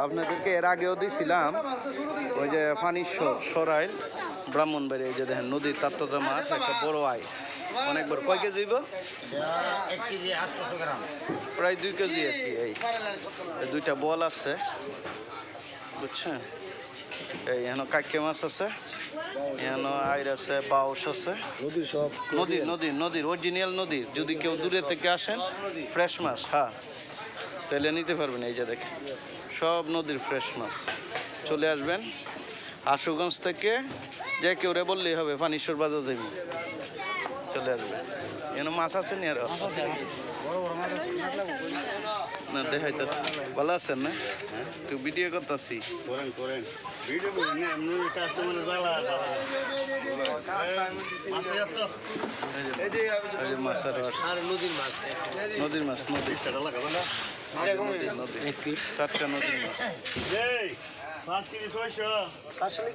আপনাদেরকে এর আগেও দিয়েছিলাম ওই যে ফানিশ্বর সরাইল ব্রাহ্মণবাড়ি, এই যে দেখেন নদীর তাত্ত্বতা মাছ, একটা বড় আয়, অনেক বড়। কয় কেজি হইব? 1 কেজি 800 গ্রাম, প্রায় 2 কেজি আর কি। এই দুইটা বল আছে, বুঝছেন? এই এখানে কাইকে মাছ আছে, এখানে আইর আছে, বাউস আছে। নদীর অরিজিনাল নদীর। যদি কেউ দূরে থেকে আসেন, ফ্রেশ মাছ, হ্যাঁ, তাহলে নিতে পারবেন। এই যে দেখেন সব নদীর ফ্রেশ মাছ। চলে আসবেন আশুগঞ্জ থেকে, যে কেউ রে বললেই হবে ফানিশ্বর বাজার যাইব, চলে আসবেন। এখানে মাছ আছে নি আরো? না দেখাইতেছি। ভালো আছেন না? একটু ভিডিও করতেছি। করেন ভিডিও করেন না, এমনি কাস্টমারের জ্বালা এই যে মাছ আর নদীর মাছ টাটকা নদীর মাছ। 5 কেজি 600।